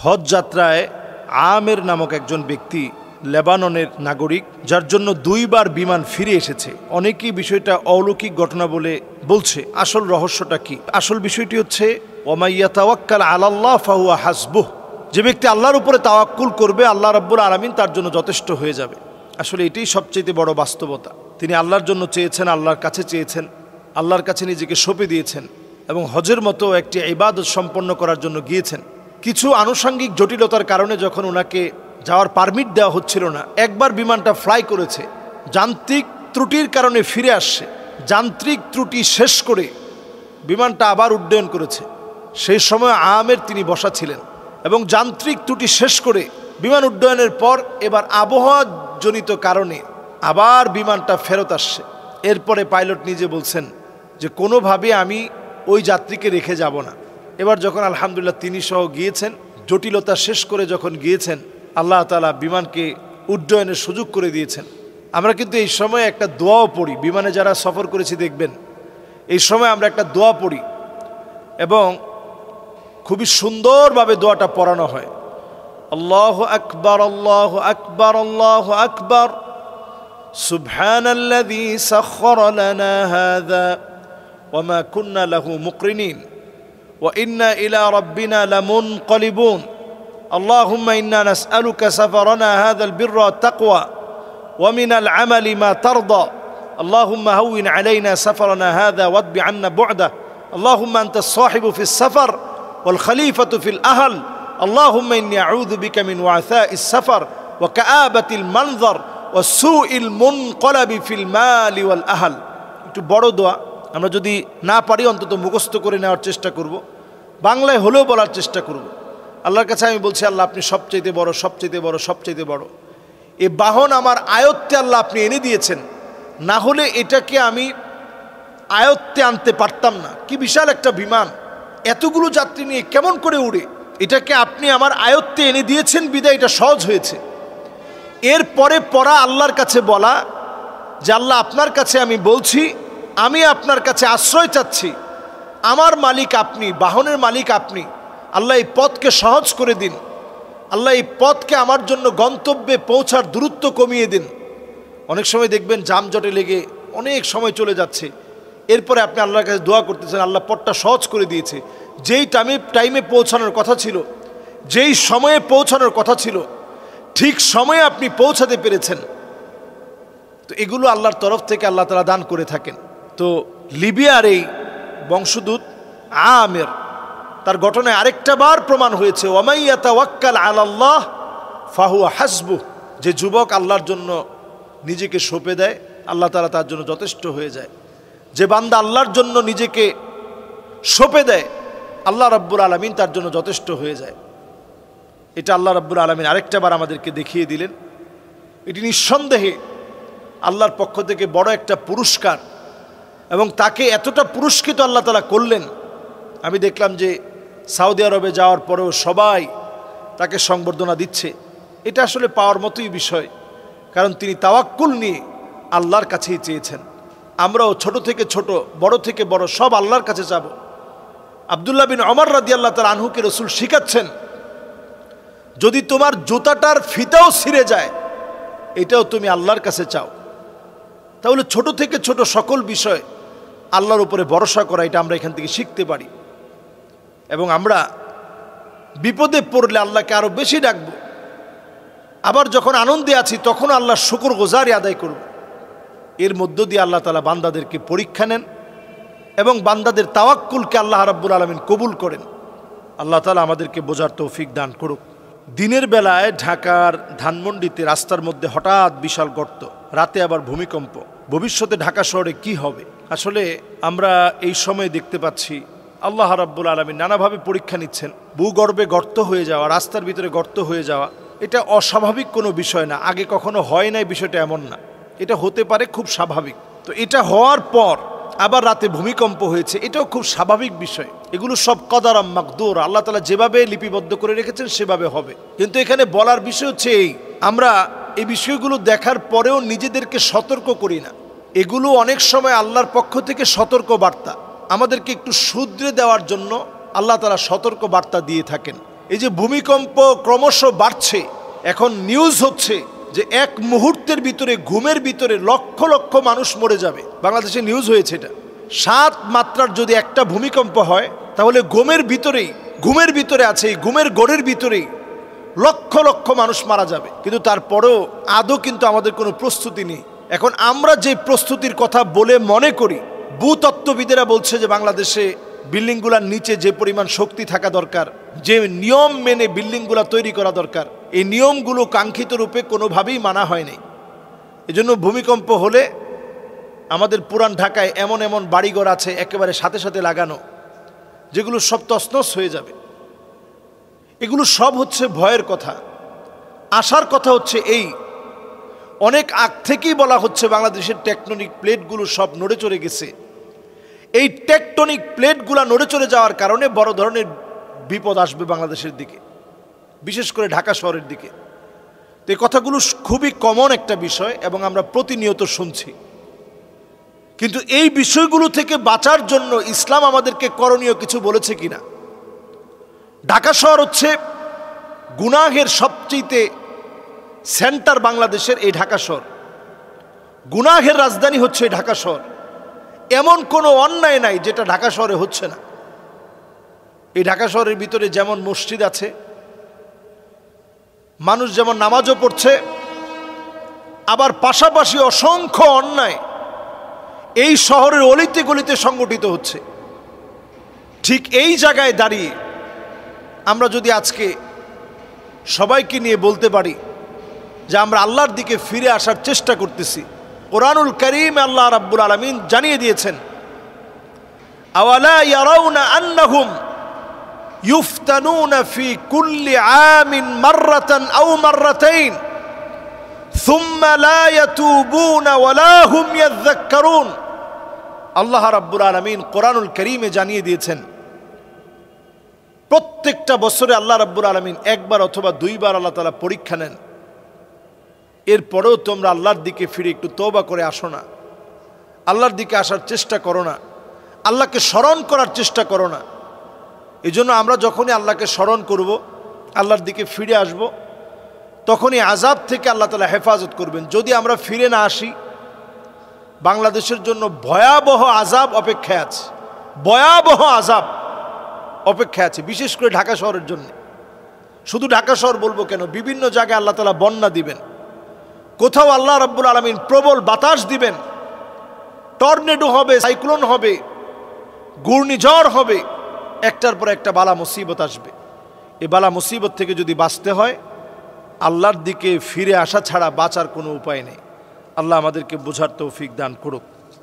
হজ যাত্রায় আমের নামক একজন ব্যক্তি লেবাননের নাগরিক, যার জন্য 2 বার বিমান ফিরে এসেছে। অনেকেই বিষয়টা অলৌকিক ঘটনা বলে বলছে। আসল রহস্যটা কি? আসল বিষয়টি হচ্ছে ওয়া ইয়াতাওয়াক্কাল আলাল্লাহ ফাহুয়া হাসবুহ। যে ব্যক্তি আল্লাহর উপরে তাওয়াক্কুল করবে, আল্লাহ রাব্বুল আলামিন তার জন্য যথেষ্ট হয়ে যাবে। আসলে এটাই সবচেয়ে বড় বাস্তবতা। তিনি আল্লাহর জন্য চেয়েছেন, আল্লাহর কাছে চেয়েছেন, আল্লাহর কাছে নিজেকে সঁপে দিয়েছেন এবং হজের মতো একটি ইবাদত সম্পন্ন করার জন্য গিয়েছেন। কিছু আনুষঙ্গিক জটিলতার কারণে যখন ওনাকে যাওয়ার পারমিট দেওয়া হচ্ছিল না, একবার বিমানটা ফ্লাই করেছে, যান্ত্রিক ত্রুটির কারণে ফিরে আসছে, যান্ত্রিক ত্রুটি শেষ করে বিমানটা আবার উড্ডয়ন করেছে। সেই সময় আমের তিনি বসা ছিলেন এবং যান্ত্রিক ত্রুটি শেষ করে বিমান উড্ডয়নের পর এবার আবহাওয়াজনিত কারণে আবার বিমানটা ফেরত আসছে। এরপরে পাইলট নিজে বলছেন যে কোনোভাবে আমি ওই যাত্রীকে রেখে যাব না। এবার যখন আলহামদুলিল্লাহ তিনি সহ গিয়েছেন, জটিলতা শেষ করে যখন গিয়েছেন, আল্লাহ তাআলা বিমানকে উড্ডয়নের সুযোগ করে দিয়েছেন। আমরা কিন্তু এই সময় একটা দোয়াও পড়ি, বিমানে যারা সফর করেছি দেখবেন এই সময় আমরা একটা দোয়া পড়ি এবং খুবই সুন্দরভাবে দোয়াটা পড়ানো হয়। আল্লাহু আকবার, আল্লাহু আকবার, আল্লাহু আকবার, সুবহানাল্লাযী সাখখারা লানা হাযা ওয়া মা কুন্না লাহু মুকরিনিন ওয়া ইন্না ইলা রাব্বিনা লামুনকালিবুন। اللهم إنا نسألك سفرنا هذا البر والتقوى ومن العمل ما ترضى. اللهم هون علينا سفرنا هذا وادب عنا بعده. اللهم أنت الصاحب في السفر والخليفة في الأهل. اللهم إني أعوذ بك من وعثاء السفر وكآبة المنظر وسوء المنقلب في المال والأهل. একটু বড় দোয়া, আমরা যদি না পারি অন্তত মুখস্থ করে নেওয়ার চেষ্টা করব, বাংলায় হলেও বলার চেষ্টা করব। আল্লাহর কাছে আমি বলছি, আল্লাহ আপনি সবচাইতে বড়, সবচাইতে বড়, সবচাইতে বড়। এই বাহন আমার আয়ত্তে আল্লাহ আপনি এনে দিয়েছেন, না হলে এটাকে আমি আয়ত্তে আনতে পারতাম না। কি বিশাল একটা বিমান, এতগুলো যাত্রী নিয়ে কেমন করে উড়ে, এটাকে আপনি আমার আয়ত্তে এনে দিয়েছেন বিদায় এটা সহজ হয়েছে। এরপরে পড়া আল্লাহর কাছে বলা যে আল্লাহ আপনার কাছে আমি বলছি, আমি আপনার কাছে আশ্রয় চাচ্ছি, আমার মালিক আপনি, বাহনের মালিক আপনি। আল্লাহ এই পথকে সহজ করে দিন, আল্লাহ এই পথকে আমার জন্য গন্তব্যে পৌঁছার দূরত্ব কমিয়ে দিন। অনেক সময় দেখবেন যানজটে লেগে অনেক সময় চলে যাচ্ছে, এরপরে আপনি আল্লাহর কাছে দোয়া করতেছেন, আল্লাহ পথটা সহজ করে দিয়েছে। যেই টাইমে পৌঁছানোর কথা ছিল, যেই সময়ে পৌঁছানোর কথা ছিল, ঠিক সময়ে আপনি পৌঁছাতে পেরেছেন। তো এগুলো আল্লাহর তরফ থেকে আল্লাহ তাআলা দান করে থাকেন। তো লিবিয়ার এই বংশদূত আমের, তার ঘটনায় আরেকটা বার প্রমাণ হয়েছে ওয়া মান ইয়াতাওয়াক্কাল আলাল্লাহ ফাহুয়া হাসবুহ। যে যুবক আল্লাহর জন্য নিজেকে সঁপে দেয়, আল্লাহ তাআলা তার জন্য যথেষ্ট হয়ে যায়। যে বান্দা আল্লাহর জন্য নিজেকে সঁপে দেয়, আল্লাহ রাব্বুল আলামিন তার জন্য যথেষ্ট হয়ে যায়। এটা আল্লাহ রাব্বুল আলামিন আরেকটা বার আমাদেরকে দেখিয়ে দিলেন। এটি নিঃসন্দেহে আল্লাহর পক্ষ থেকে বড় একটা পুরস্কার এবং তাকে এতটা পুরস্কৃত আল্লাহ তাআলা করলেন। আমি দেখলাম যে সৌদি আরবে যাওয়ার পরেও সবাই তাকে সংবর্ধনা দিচ্ছে। এটা আসলে পাওয়ার মতোই বিষয়, কারণ তিনি তাওয়াক্কুল নিয়ে আল্লাহর কাছেই চেয়েছেন। আমরাও ছোট থেকে ছোট, বড় থেকে বড় সব আল্লাহর কাছে যাব। আব্দুল্লাহ বিন ওমর রাদিয়াল্লাহু তাআলা আনহুকে রাসূল শিখাচ্ছেন, যদি তোমার জুতাটার ফিতাও ছিঁড়ে যায়, এটাও তুমি আল্লাহর কাছে চাও। তাহলে ছোট থেকে ছোট সকল বিষয় আল্লাহর উপরে ভরসা করা, এটা আমরা এখান থেকে শিখতে পারি। এবং আমরা বিপদে পড়লে আল্লাহকে আরো বেশি ডাকবো, আবার যখন আনন্দে আছি তখন আল্লাহর শুকরগুজারি আদায় করব। এর মধ্য দিয়ে আল্লাহ তাআলা বান্দাদেরকে পরীক্ষা নেন এবং বান্দাদের তাওয়াক্কুলকে আল্লাহ রাব্বুল আলামিন কবুল করেন। আল্লাহ তাআলা আমাদেরকে বোঝার তৌফিক দান করুক। দিনের বেলায় ঢাকার ধানমন্ডিতে রাস্তার মধ্যে হঠাৎ বিশাল গর্ত, রাতে আবার ভূমিকম্প। ভবিষ্যতে ঢাকা শহরে কি হবে? আসলে আমরা এই সময় দেখতে পাচ্ছি আল্লাহ রাব্বুল আলামিন নানাভাবে পরীক্ষা নিচ্ছেন। ভূগর্ভে গর্ত হয়ে যাওয়া, রাস্তার ভিতরে গর্ত হয়ে যাওয়া, এটা অস্বাভাবিক কোনো বিষয় না। আগে কখনো হয় নাই বিষয়টা এমন না, এটা হতে পারে, খুব স্বাভাবিক। তো এটা হওয়ার পর আবার রাতে ভূমিকম্প হয়েছে, এটাও খুব স্বাভাবিক বিষয়। এগুলো সব কদারাম মাকদুর, আল্লাহ তাআলা যেভাবে লিপিবদ্ধ করে রেখেছেন সেভাবে হবে। কিন্তু এখানে বলার বিষয় হচ্ছে এই, আমরা এই বিষয়গুলো দেখার পরেও নিজেদেরকে সতর্ক করি না। এগুলো অনেক সময় আল্লাহর পক্ষ থেকে সতর্ক বার্তা, আমাদেরকে একটু শুধরে দেওয়ার জন্য আল্লাহ তাআলা সতর্ক বার্তা দিয়ে থাকেন। এই যে ভূমিকম্প ক্রমশ বাড়ছে, এখন নিউজ হচ্ছে যে এক মুহূর্তের ভিতরে ঘুমের ভিতরে লক্ষ লক্ষ মানুষ মরে যাবে। বাংলাদেশে নিউজ হয়েছে এটা। 7 মাত্রার যদি একটা ভূমিকম্প হয় তাহলে ঘুমের ভিতরে আছে, এই ঘুমের গড়ের ভিতরেই লক্ষ লক্ষ মানুষ মারা যাবে। কিন্তু তারপরেও আদৌ কিন্তু আমাদের কোনো প্রস্তুতি নেই। এখন আমরা যে প্রস্তুতির কথা বলে মনে করি, ভূতত্ত্ববিদেরা বলছে যে বাংলাদেশে বিল্ডিংগুলোর নিচে যে পরিমাণ শক্তি থাকা দরকার, যে নিয়ম মেনে বিল্ডিংগুলো তৈরি করা দরকার, এই নিয়মগুলো কাঙ্ক্ষিত রূপে কোনোভাবেই মানা হয়নি। এজন্য ভূমিকম্প হলে আমাদের পুরান ঢাকায় এমন এমন বাড়িঘর আছে একেবারে সাথে সাথে লাগানো, যেগুলো সব তছনছ হয়ে যাবে। এগুলো সব হচ্ছে ভয়ের কথা। আশার কথা হচ্ছে এই, অনেক আগ থেকেই বলা হচ্ছে বাংলাদেশের টেকটনিক প্লেটগুলো সব নড়ে চড়ে গেছে। এই টেকটনিক প্লেটগুলো নড়ে চড়ে যাওয়ার কারণে বড় ধরনের বিপদ আসবে বাংলাদেশের দিকে, বিশেষ করে ঢাকা শহরের দিকে। তো এই কথাগুলো খুবই কমন একটা বিষয় এবং আমরা প্রতিনিয়ত শুনছি। কিন্তু এই বিষয়গুলো থেকে বাঁচার জন্য ইসলাম আমাদেরকে করণীয় কিছু বলেছে কিনা? ঢাকা শহর হচ্ছে গুনাহের সবচেয়ে সেন্টার বাংলাদেশের, এই ঢাকা শহর গুনাহের রাজধানী হচ্ছে এই ঢাকা শহর। এমন কোনো অন্যায় নাই যেটা ঢাকা শহরে হচ্ছে না। এই ঢাকা শহরের ভিতরে যেমন মসজিদ আছে, মানুষ যেমন নামাজও পড়ছে, আবার পাশাপাশি অসংখ্য অন্যায় এই শহরের অলিতে গলিতে সংগঠিত হচ্ছে। ঠিক এই জায়গায় দাঁড়িয়ে আমরা যদি আজকে সবাইকে নিয়ে বলতে পারি যে আমরা আল্লাহর দিকে ফিরে আসার চেষ্টা করতেছি, কোরআনুল কারীমে আল্লাহ রাব্বুল আলামিন জানিয়ে দিয়েছেন, আওয়ালা ইয়ারাউনা আন্নাহুম ইফতানুনা ফি কুল্লি আমিন মাররাতান আও মাররাতাইন সুম্মা লা ইয়াতুবুনা ওয়ালা হুম ইয়াযাক্কারুন। আল্লাহ রাব্বুল আলামিন কোরআনুল কারীমে জানিয়ে দিয়েছেন, প্রত্যেকটা বছরে আল্লাহ রাব্বুল আলামিন একবার অথবা 2 বার আল্লাহ তাআলা পরীক্ষা নেন। এরপরেও তোমরা আল্লাহর দিকে ফিরে একটু তওবা করে আসো না, আল্লাহর দিকে আসার চেষ্টা করো না, আল্লাহকে স্মরণ করার চেষ্টা করো না। এই জন্য আমরা যখনই আল্লাহকে স্মরণ করব, আল্লাহর দিকে ফিরে আসব, তখনই আযাব থেকে আল্লাহ তাআলা হেফাজত করবেন। যদি আমরা ফিরে না আসি, বাংলাদেশের জন্য ভয়াবহ আযাব অপেক্ষায় আছে, ভয়াবহ আযাব অপেক্ষায় আছে, বিশেষ করে ঢাকা শহরের জন্য। শুধু ঢাকা শহর বলবো কেন, বিভিন্ন জায়গায় আল্লাহ তাআলা বন্যা দিবেন, কোথাও আল্লাহ রাব্বুল আলামিন প্রবল বাতাস দিবেন, টর্নেডো হবে, সাইক্লোন হবে, ঘূর্ণিঝড় হবে, একটার পর একটা বালা মুসিবত আসবে। এই বালা মুসিবত থেকে যদি বাঁচতে হয়, আল্লাহর দিকে ফিরে আসা ছাড়া বাঁচার কোনো উপায় নেই। আল্লাহ আমাদেরকে বোঝার তৌফিক দান করুক।